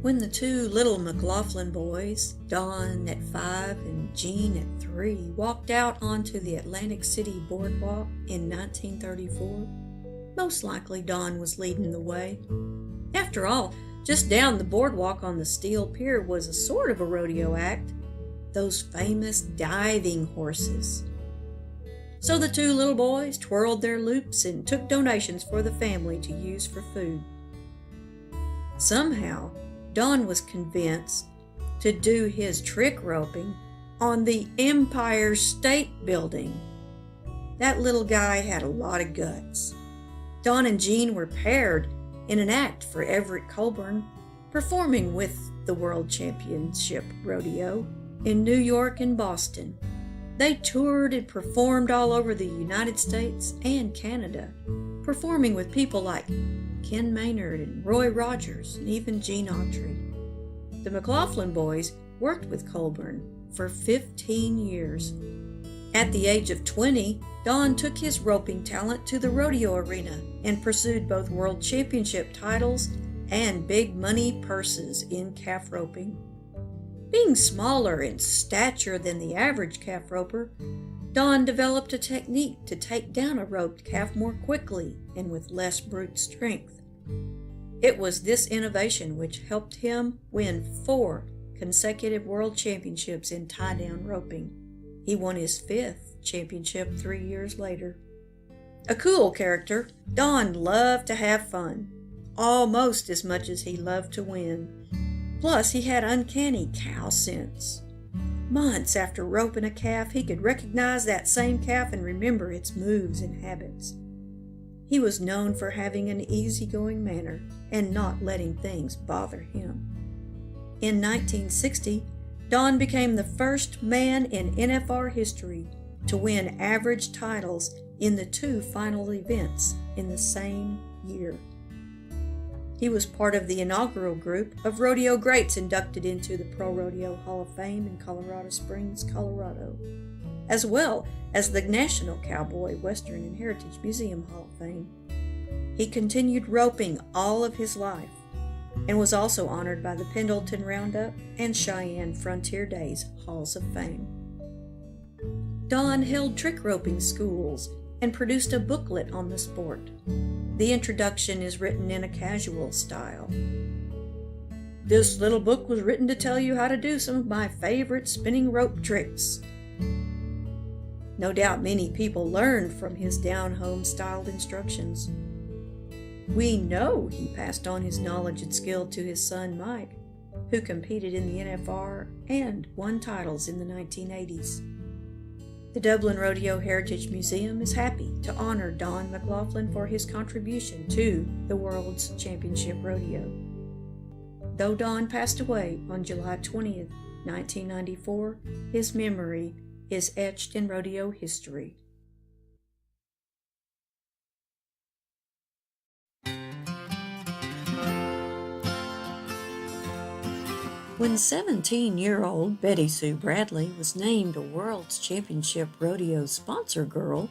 When the two little McLaughlin boys, Don at 5 and Jean at 3, walked out onto the Atlantic City boardwalk in 1934, most likely Don was leading the way. After all, just down the boardwalk on the steel pier was a sort of a rodeo act, those famous diving horses. So the two little boys twirled their loops and took donations for the family to use for food. Somehow, Don was convinced to do his trick roping on the Empire State Building. That little guy had a lot of guts. Don and Jean were paired in an act for Everett Colburn, performing with the World Championship Rodeo in New York and Boston. They toured and performed all over the United States and Canada, performing with people like Ken Maynard and Roy Rogers and even Gene Autry. The McLaughlin boys worked with Colburn for 15 years. At the age of 20, Don took his roping talent to the rodeo arena and pursued both world championship titles and big money purses in calf roping. Being smaller in stature than the average calf roper, Don developed a technique to take down a roped calf more quickly and with less brute strength. It was this innovation which helped him win 4 consecutive world championships in tie-down roping. He won his 5th championship 3 years later. A cool character, Don loved to have fun, almost as much as he loved to win. Plus, he had uncanny cow sense. Months after roping a calf, he could recognize that same calf and remember its moves and habits. He was known for having an easygoing manner and not letting things bother him. In 1960, Don became the first man in NFR history to win average titles in the 2 final events in the same year. He was part of the inaugural group of rodeo greats inducted into the Pro Rodeo Hall of Fame in Colorado Springs, Colorado, as well as the National Cowboy, Western, and Heritage Museum Hall of Fame. He continued roping all of his life and was also honored by the Pendleton Roundup and Cheyenne Frontier Days Halls of Fame. Don held trick roping schools and produced a booklet on the sport. The introduction is written in a casual style. This little book was written to tell you how to do some of my favorite spinning rope tricks. No doubt many people learned from his down-home styled instructions. We know he passed on his knowledge and skill to his son Mike, who competed in the NFR and won titles in the 1980s. The Dublin Rodeo Heritage Museum is happy to honor Don McLaughlin for his contribution to the World's Championship Rodeo. Though Don passed away on July 20th, 1994, his memory is etched in rodeo history. When 17-year-old Betty Sue Bradley was named a World's Championship Rodeo sponsor girl,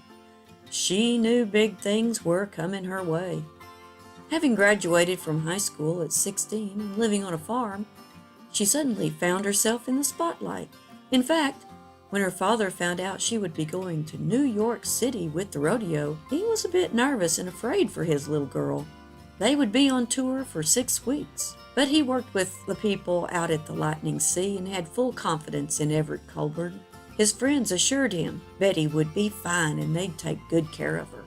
she knew big things were coming her way. Having graduated from high school at 16 and living on a farm, she suddenly found herself in the spotlight. In fact, when her father found out she would be going to New York City with the rodeo, he was a bit nervous and afraid for his little girl. They would be on tour for 6 weeks, but he worked with the people out at the Lightning Sea and had full confidence in Everett Colburn. His friends assured him Betty would be fine and they'd take good care of her.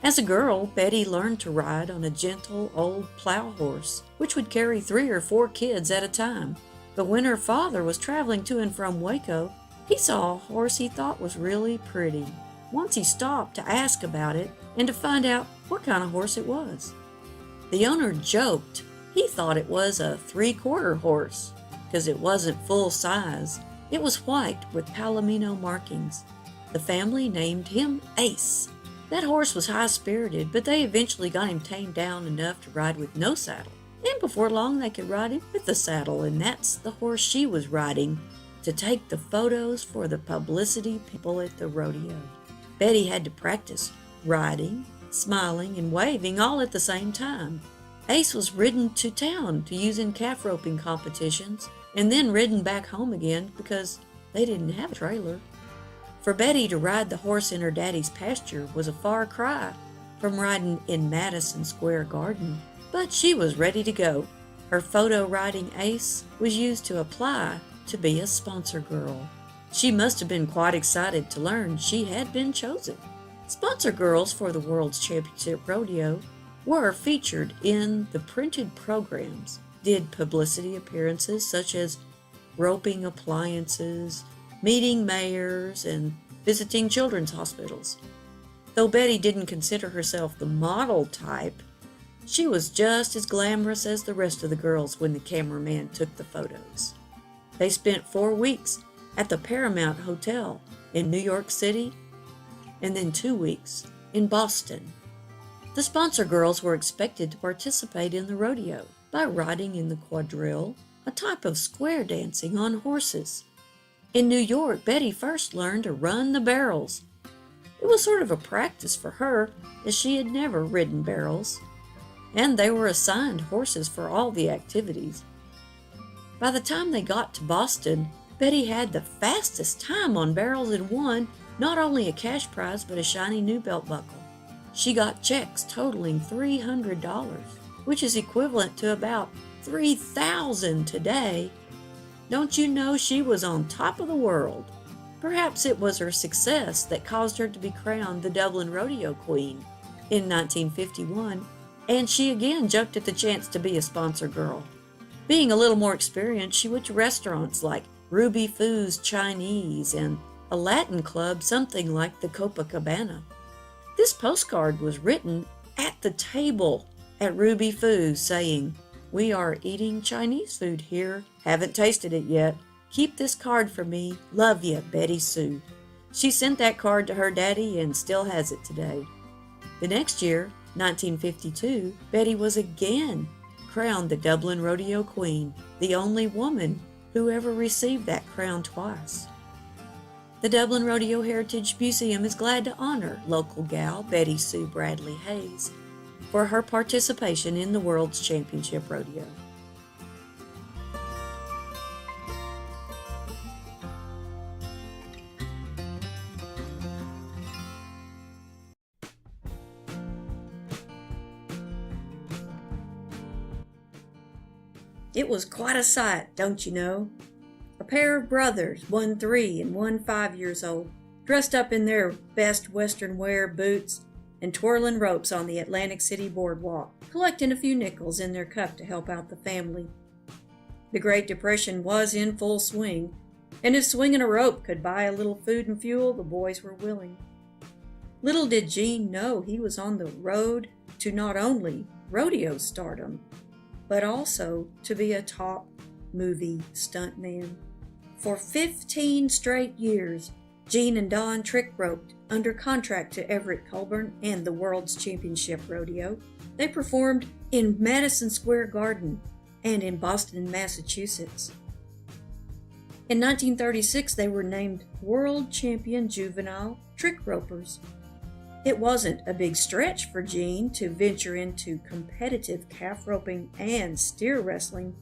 As a girl, Betty learned to ride on a gentle old plow horse, which would carry 3 or 4 kids at a time. But when her father was traveling to and from Waco, he saw a horse he thought was really pretty. Once he stopped to ask about it and to find out what kind of horse it was. The owner joked he thought it was a 3/4 horse because it wasn't full size. It was white with palomino markings. The family named him Ace. That horse was high-spirited, but they eventually got him tamed down enough to ride with no saddle. And before long they could ride him with the saddle, and that's the horse she was riding to take the photos for the publicity people at the rodeo. Betty had to practice riding, smiling, and waving all at the same time. Ace was ridden to town to use in calf roping competitions and then ridden back home again because they didn't have a trailer. For Betty to ride the horse in her daddy's pasture was a far cry from riding in Madison Square Garden, but she was ready to go. Her photo riding Ace was used to apply to be a sponsor girl. She must have been quite excited to learn she had been chosen. Sponsor girls for the World's Championship Rodeo were featured in the printed programs, did publicity appearances such as roping appliances, meeting mayors, and visiting children's hospitals. Though Betty didn't consider herself the model type, she was just as glamorous as the rest of the girls when the cameraman took the photos. They spent 4 weeks at the Paramount Hotel in New York City and then 2 weeks in Boston. The sponsor girls were expected to participate in the rodeo by riding in the quadrille, a type of square dancing on horses. In New York, Betty first learned to run the barrels. It was sort of a practice for her, as she had never ridden barrels, and they were assigned horses for all the activities. By the time they got to Boston, Betty had the fastest time on barrels and won not only a cash prize but a shiny new belt buckle. She got checks totaling $300, which is equivalent to about $3,000 today. Don't you know she was on top of the world? Perhaps it was her success that caused her to be crowned the Dublin Rodeo Queen in 1951, and she again jumped at the chance to be a sponsor girl. Being a little more experienced, she went to restaurants like Ruby Foo's Chinese and a Latin club something like the Copacabana. This postcard was written at the table at Ruby Foo's saying, "We are eating Chinese food here. Haven't tasted it yet. Keep this card for me. Love ya, Betty Sue." She sent that card to her daddy and still has it today. The next year, 1952, Betty was again crowned the Dublin Rodeo Queen, the only woman who ever received that crown twice. The Dublin Rodeo Heritage Museum is glad to honor local gal Betty Sue Bradley Hayes for her participation in the World's Championship Rodeo. It was quite a sight, don't you know? A pair of brothers, one 3 and one 5 years old, dressed up in their best Western wear boots and twirling ropes on the Atlantic City boardwalk, collecting a few nickels in their cup to help out the family. The Great Depression was in full swing, and if swinging a rope could buy a little food and fuel, the boys were willing. Little did Gene know he was on the road to not only rodeo stardom, but also to be a top movie stuntman. For 15 straight years, Gene and Don trick roped under contract to Everett Colburn and the World's Championship Rodeo. They performed in Madison Square Garden and in Boston, Massachusetts. In 1936, they were named World Champion Juvenile Trick Ropers. It wasn't a big stretch for Gene to venture into competitive calf roping and steer wrestling.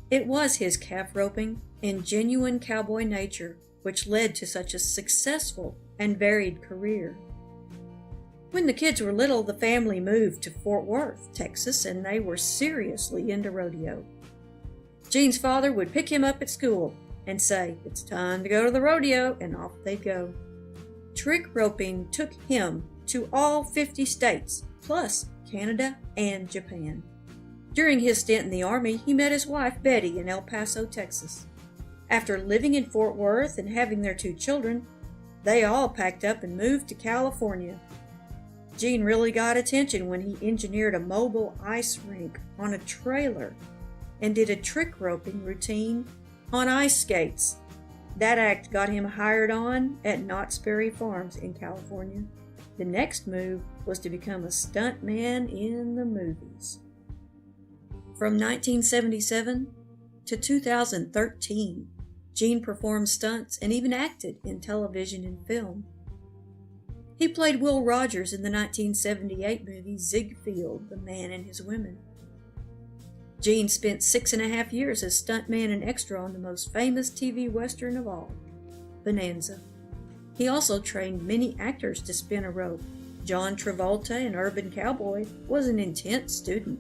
It was his calf roping and genuine cowboy nature which led to such a successful and varied career. When the kids were little, the family moved to Fort Worth, Texas, and they were seriously into rodeo. Gene's father would pick him up at school and say, "It's time to go to the rodeo," and off they'd go. Trick roping took him to all 50 states, plus Canada and Japan. During his stint in the Army, he met his wife Betty in El Paso, Texas. After living in Fort Worth and having their 2 children, they all packed up and moved to California. Gene really got attention when he engineered a mobile ice rink on a trailer and did a trick roping routine on ice skates. That act got him hired on at Knott's Berry Farms in California. The next move was to become a stuntman in the movies. From 1977 to 2013, Gene performed stunts and even acted in television and film. He played Will Rogers in the 1978 movie Ziegfeld, The Man and His Women. Gene spent 6.5 years as stuntman and extra on the most famous TV Western of all, Bonanza. He also trained many actors to spin a rope. John Travolta in Urban Cowboy was an intense student.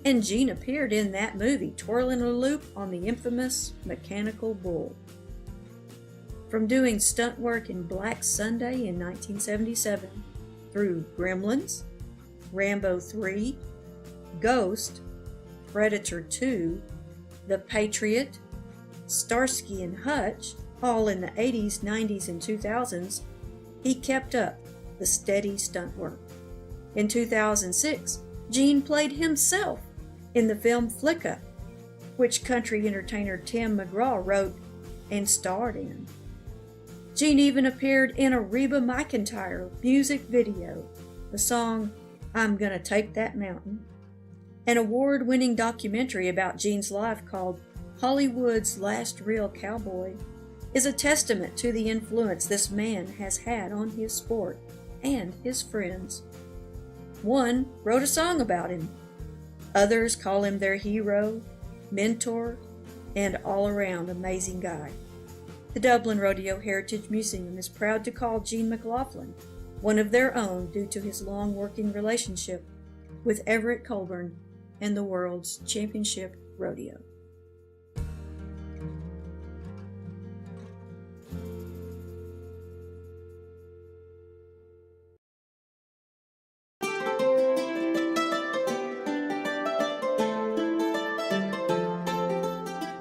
And Gene appeared in that movie, twirling a loop on the infamous mechanical bull. From doing stunt work in Black Sunday in 1977, through Gremlins, Rambo 3, Ghost, Predator 2, The Patriot, Starsky and Hutch, all in the 80s, 90s, and 2000s, he kept up the steady stunt work. In 2006, Gene played himself in the film Flicka, which country entertainer Tim McGraw wrote and starred in. Gene even appeared in a Reba McEntire music video, the song I'm Gonna Take That Mountain. An award-winning documentary about Gene's life called Hollywood's Last Real Cowboy is a testament to the influence this man has had on his sport and his friends. One wrote a song about him. Others call him their hero, mentor, and all-around amazing guy. The Dublin Rodeo Heritage Museum is proud to call Gene McLaughlin one of their own due to his long working relationship with Everett Colburn and the World's Championship Rodeo.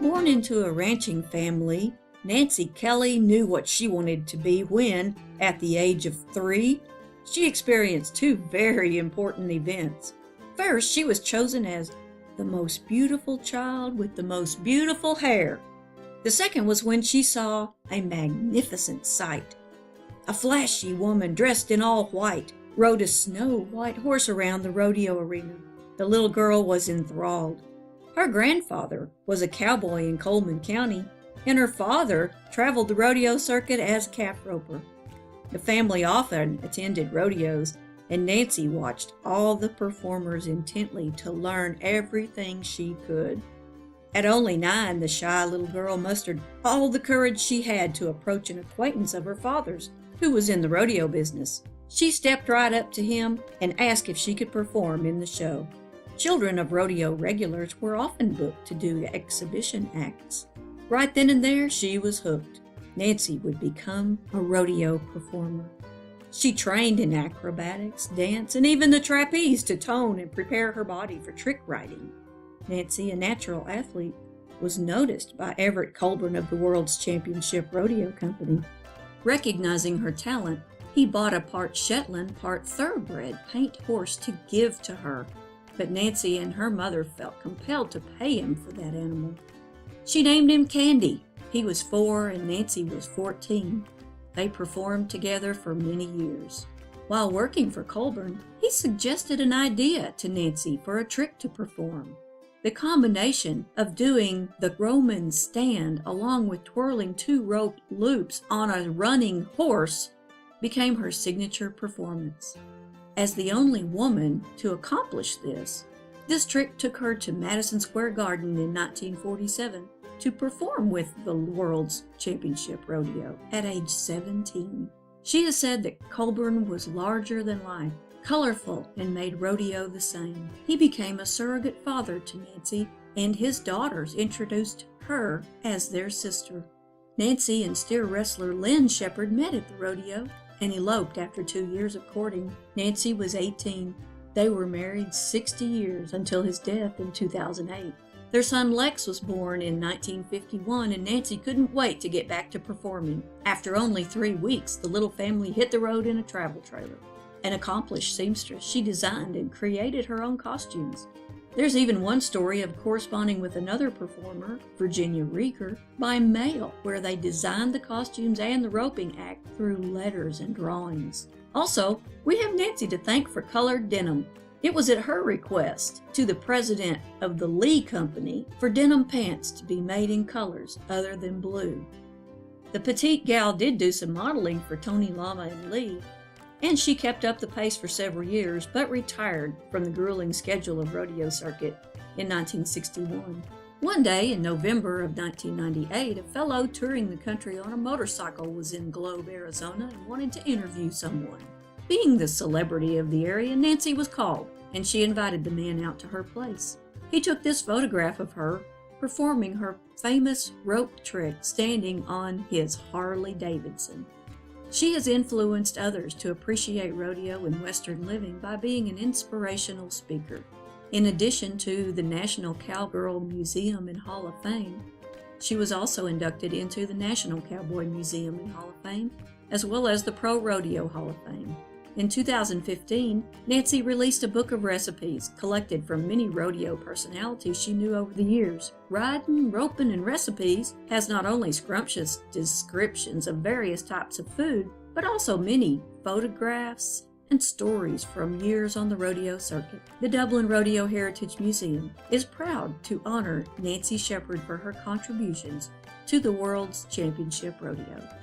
Born into a ranching family, Nancy Kelly knew what she wanted to be when, at the age of 3, she experienced two very important events. First, she was chosen as the most beautiful child with the most beautiful hair. The second was when she saw a magnificent sight. A flashy woman dressed in all white rode a snow-white horse around the rodeo arena. The little girl was enthralled. Her grandfather was a cowboy in Coleman County, and her father traveled the rodeo circuit as calf roper. The family often attended rodeos, and Nancy watched all the performers intently to learn everything she could. At only 9, the shy little girl mustered all the courage she had to approach an acquaintance of her father's, who was in the rodeo business. She stepped right up to him and asked if she could perform in the show. Children of rodeo regulars were often booked to do exhibition acts. Right then and there, she was hooked. Nancy would become a rodeo performer. She trained in acrobatics, dance, and even the trapeze to tone and prepare her body for trick riding. Nancy, a natural athlete, was noticed by Everett Colburn of the World's Championship Rodeo Company. Recognizing her talent, he bought a part Shetland, part thoroughbred paint horse to give to her, but Nancy and her mother felt compelled to pay him for that animal. She named him Candy. He was 4 and Nancy was 14. They performed together for many years. While working for Colburn, he suggested an idea to Nancy for a trick to perform. The combination of doing the Roman stand along with twirling 2 rope loops on a running horse became her signature performance. As the only woman to accomplish this trick took her to Madison Square Garden in 1947 to perform with the World's Championship Rodeo at age 17. She has said that Colburn was larger than life, colorful, and made rodeo the same. He became a surrogate father to Nancy, and his daughters introduced her as their sister. Nancy and steer wrestler Lynn Shepherd met at the rodeo and eloped after 2 years of courting. Nancy was 18. They were married 60 years until his death in 2008. Their son Lex was born in 1951, and Nancy couldn't wait to get back to performing. After only 3 weeks, the little family hit the road in a travel trailer. An accomplished seamstress, she designed and created her own costumes. There's even one story of corresponding with another performer, Virginia Rieger, by mail, where they designed the costumes and the roping act through letters and drawings. Also, we have Nancy to thank for colored denim. It was at her request to the president of the Lee Company for denim pants to be made in colors other than blue. The petite gal did do some modeling for Tony Lama and Lee. and she kept up the pace for several years, but retired from the grueling schedule of rodeo circuit in 1961. One day in November of 1998, a fellow touring the country on a motorcycle was in Globe, Arizona, and wanted to interview someone. Being the celebrity of the area, Nancy was called, and she invited the man out to her place. He took this photograph of her performing her famous rope trick standing on his Harley Davidson. She has influenced others to appreciate rodeo and Western living by being an inspirational speaker. In addition to the National Cowgirl Museum and Hall of Fame, she was also inducted into the National Cowboy Museum and Hall of Fame, as well as the Pro Rodeo Hall of Fame. In 2015, Nancy released a book of recipes collected from many rodeo personalities she knew over the years. Riding, Roping, and Recipes has not only scrumptious descriptions of various types of food, but also many photographs and stories from years on the rodeo circuit. The Dublin Rodeo Heritage Museum is proud to honor Nancy Shepherd for her contributions to the World's Championship Rodeo.